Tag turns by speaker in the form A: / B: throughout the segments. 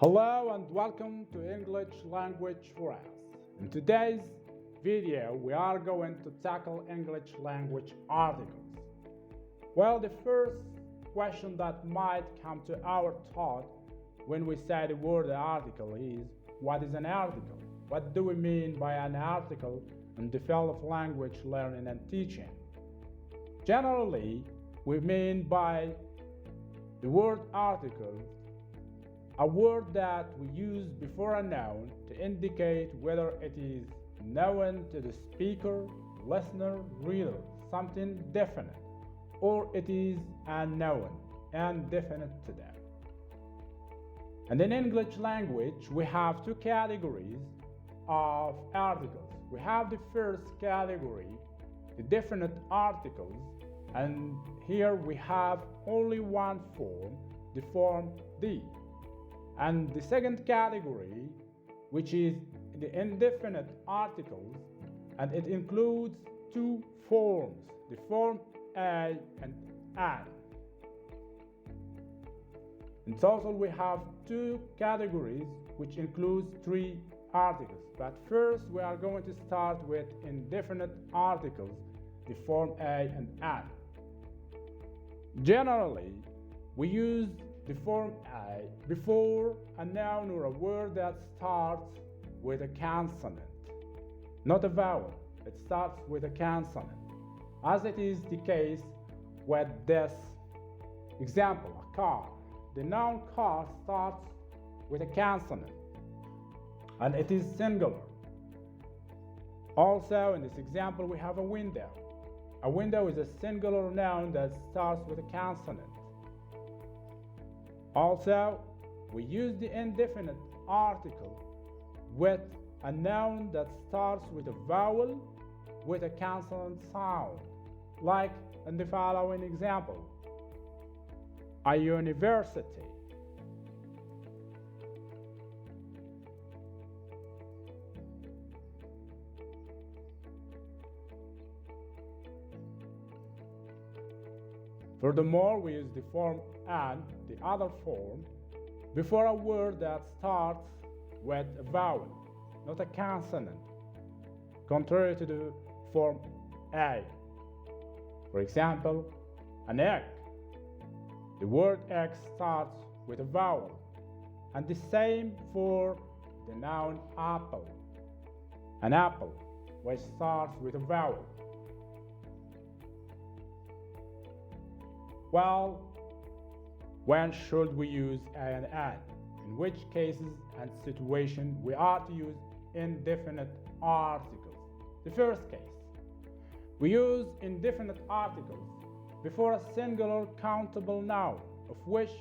A: Hello and welcome to English Language for Us. In today's video, we are going to tackle English language articles. Well, the first question that might come to our thought when we say the word article is, what is an article? What do we mean by an article in the field of language learning and teaching? Generally, we mean by the word article a word that we use before a noun to indicate whether it is known to the speaker, listener, reader, something definite, or it is unknown and definite to them. And in English language, we have two categories of articles. We have the first category, the definite articles, and here we have only one form, the form the. And the second category, which is the indefinite articles, and it includes two forms, the form a and an. In total, we have two categories, which includes three articles. But first, we are going to start with indefinite articles, the form a and an. Generally, we use the form a before a noun or a word that starts with a consonant, not a vowel. It starts with a consonant, as it is the case with this example, a car. The noun car starts with a consonant, and it is singular. Also, in this example, we have a window. A window is a singular noun that starts with a consonant. Also, we use the indefinite article with a noun that starts with a vowel with a consonant sound, like in the following example, a university. Furthermore, we use the form and, the other form, before a word that starts with a vowel, not a consonant, contrary to the form a. For example, an egg. The word egg starts with a vowel, and the same for the noun apple. An apple, which starts with a vowel. Well, when should we use a and an? In which cases and situations we are to use indefinite articles? The first case, we use indefinite articles before a singular countable noun, of which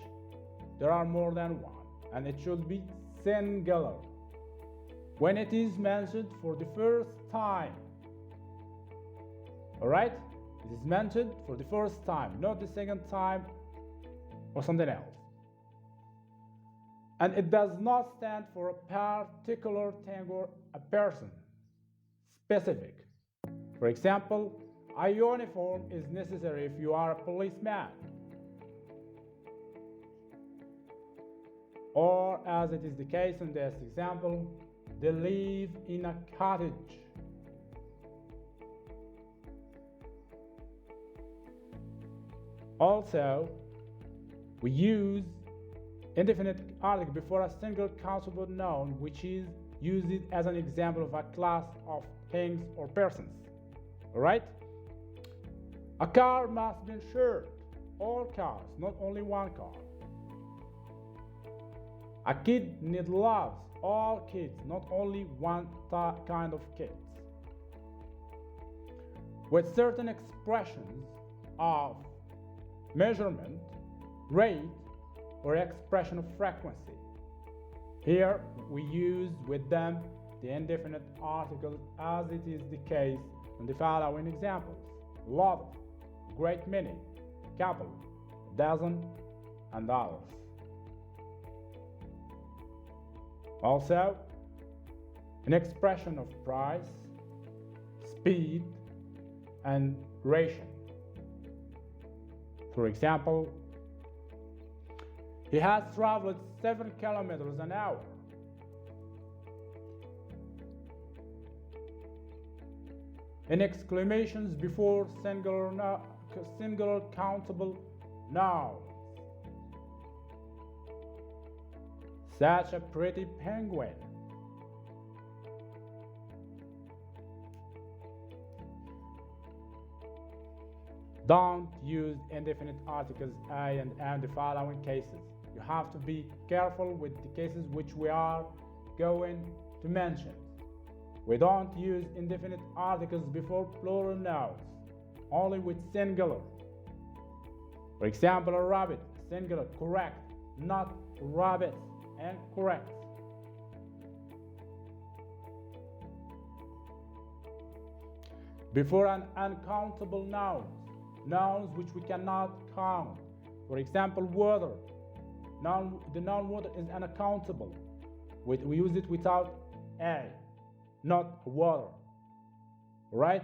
A: there are more than one, and it should be singular when it is mentioned for the first time. Alright? It is mentioned for the first time, not the second time or something else. And it does not stand for a particular thing or a person, specific. For example, a uniform is necessary if you are a policeman. Or, as it is the case in this example, they live in a cottage. Also, we use indefinite article before a single countable noun, which is used as an example of a class of things or persons. Alright? A car must be insured. All cars, not only one car. A kid needs love. All kids, not only one kind of kids. With certain expressions of measurement, rate, or expression of frequency. Here we use with them the indefinite articles, as it is the case in the following examples: lot, great many, couple, dozen, and others. Also, an expression of price, speed, and ration. For example, He has traveled 7 kilometers an hour. In exclamations before singular countable nouns. Such a pretty penguin. Don't use indefinite articles I and am the following cases. You have to be careful with the cases which we are going to mention. We don't use indefinite articles before plural nouns, only with singular. For example, a rabbit, singular, correct, not rabbits, incorrect. Before an uncountable noun, nouns which we cannot count. For example, water. The noun water is unaccountable. We use it without a, not water. Right?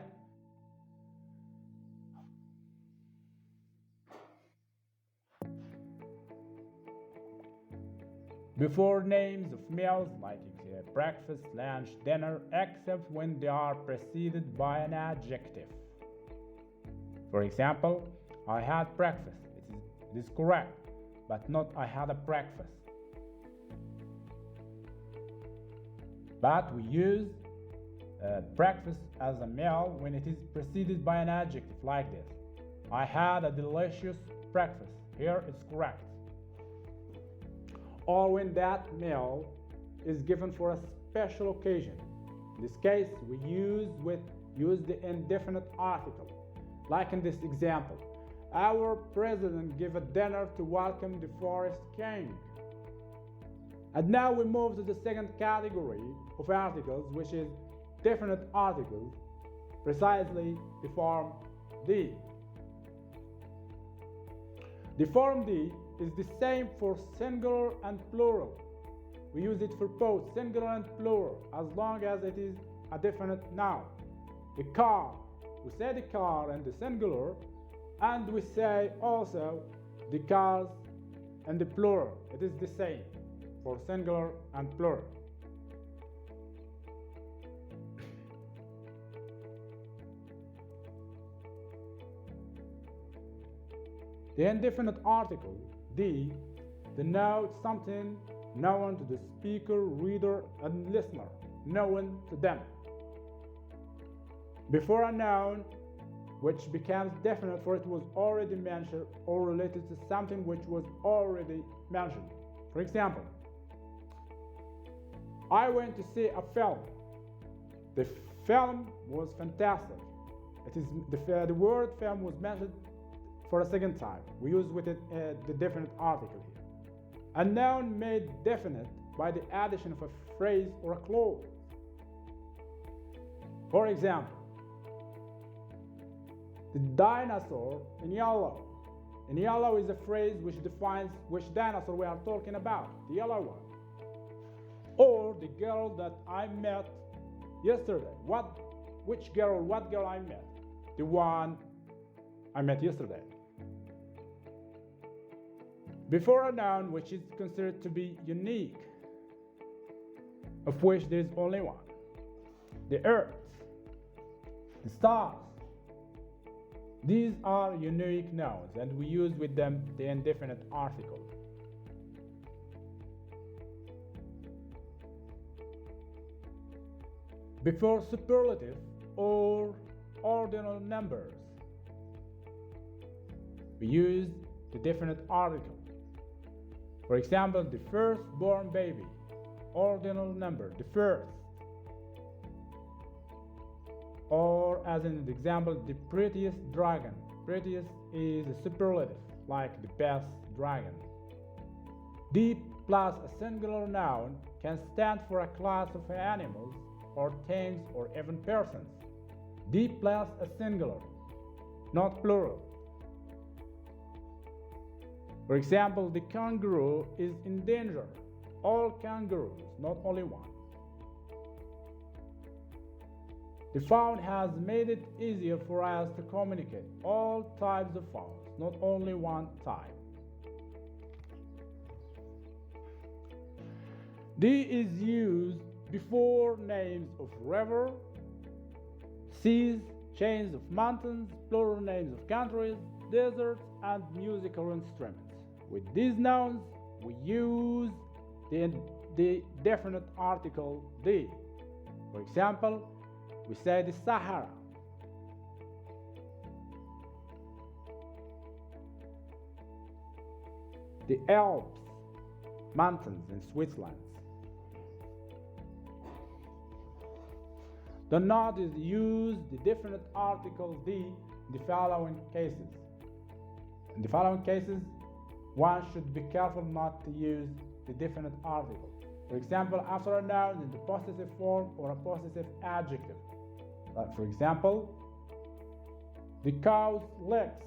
A: Before names of meals like breakfast, lunch, dinner, except when they are preceded by an adjective. For example, I had breakfast. It is correct, but not I had a breakfast. But we use breakfast as a meal when it is preceded by an adjective like this. I had a delicious breakfast. Here it's correct. Or when that meal is given for a special occasion. In this case, we use the indefinite article. Like in this example, our president gave a dinner to welcome the forest king. And now we move to the second category of articles, which is definite articles, precisely the form D. The form D is the same for singular and plural. We use it for both singular and plural as long as it is a definite noun. The car, we say the car in the singular, and we say also the cars in the plural. It is the same for singular and plural. The indefinite article, D, denotes something known to the speaker, reader, and listener, known to them. Before a noun, which becomes definite for it was already mentioned or related to something which was already mentioned. For example, I went to see a film. The film was fantastic. The word film was mentioned for a second time. We use with it the definite article here. A noun made definite by the addition of a phrase or a clause. For example, the dinosaur in yellow. In yellow is a phrase which defines which dinosaur we are talking about, the yellow one. Or the girl that I met yesterday. What girl I met? The one I met yesterday. Before a noun which is considered to be unique, of which there is only one. The earth, the stars. These are unique nouns and we use with them the indefinite article. Before superlative or ordinal numbers, we use the definite article. For example, the firstborn baby, ordinal number, the first. Or as in the example, the prettiest dragon. Prettiest is a superlative, like the best dragon. D plus a singular noun can stand for a class of animals or things or even persons. D plus a singular, not plural. For example, the kangaroo is in danger. All kangaroos, not only one. The phone has made it easier for us to communicate all types of phones, not only one type. The is used before names of river, seas, chains of mountains, plural names of countries, deserts, and musical instruments. With these nouns, we use the definite article the. For example, we say the Sahara, the Alps, mountains in Switzerland. Do not use the definite article the in the following cases. In the following cases, one should be careful not to use the definite article. For example, after a noun in the possessive form or a possessive adjective. Like for example, the cow's legs.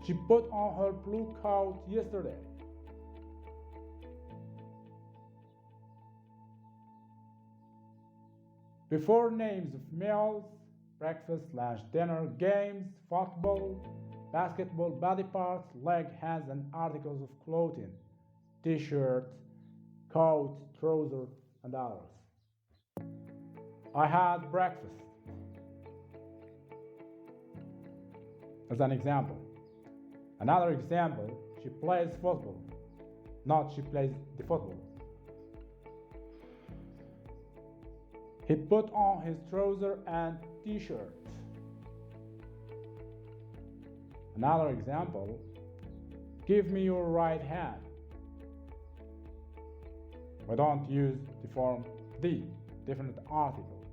A: She put on her blue coat yesterday. Before names of meals, breakfast, lunch, dinner, games, football, basketball, body parts, leg, hands, and articles of clothing, t-shirt, coat, trousers, and others. I had breakfast. As an example. Another example, she plays football. Not she plays the football. He put on his trousers and t-shirt. Another example, give me your right hand. We don't use the form the, definite article.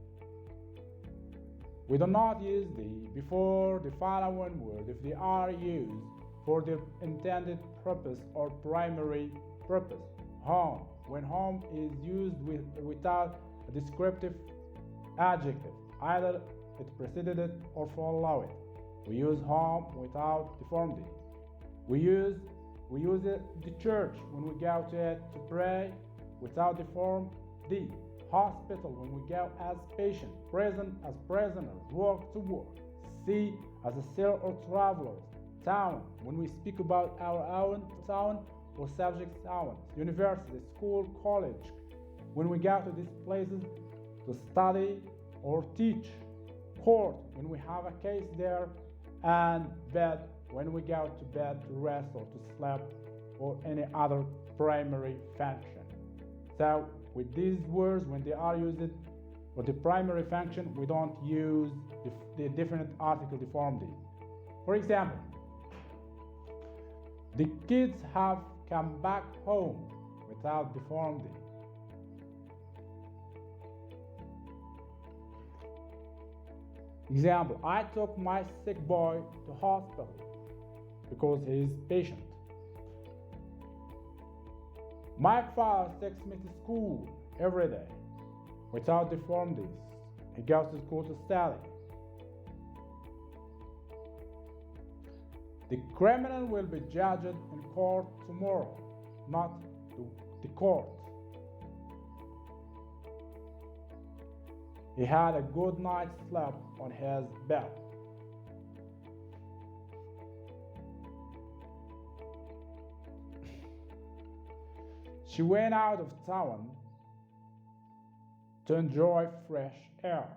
A: We do not use the before the following word if they are used for their intended purpose or primary purpose. Home, when home is used without a descriptive adjective, either it preceded it or followed it. We use home without the form the. We use the church when we go to it to pray without the form the. Hospital when we go as patient, prison as prisoner, work to work, sea as a sailor or traveler, town when we speak about our own town or subject town, university, school, college when we go to these places to study or teach, court when we have a case there, and bed when we go to bed to rest or to sleep or any other primary function. So with these words, when they are used for the primary function, we don't use the definite article, the form the. For example, the kids have come back home without the form the. Example, I took my sick boy to hospital because he is patient. My father takes me to school every day without the form this. He goes to school to study. The criminal will be judged in court tomorrow, not the court. He had a good night's sleep on his bed. She went out of town to enjoy fresh air,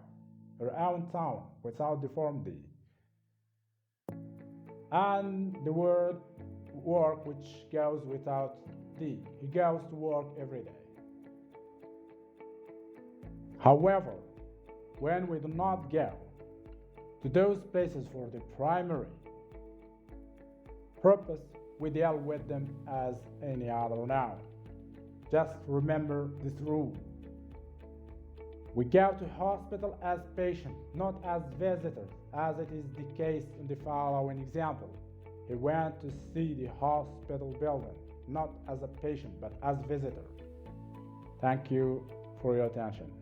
A: her own town, without the form the. And the word work, which goes without the. He goes to work every day. However, when we do not go to those places for the primary purpose, we deal with them as any other noun. Just remember this rule. We go to hospital as patient, not as visitor, as it is the case in the following example. He went to see the hospital building, not as a patient, but as visitor. Thank you for your attention.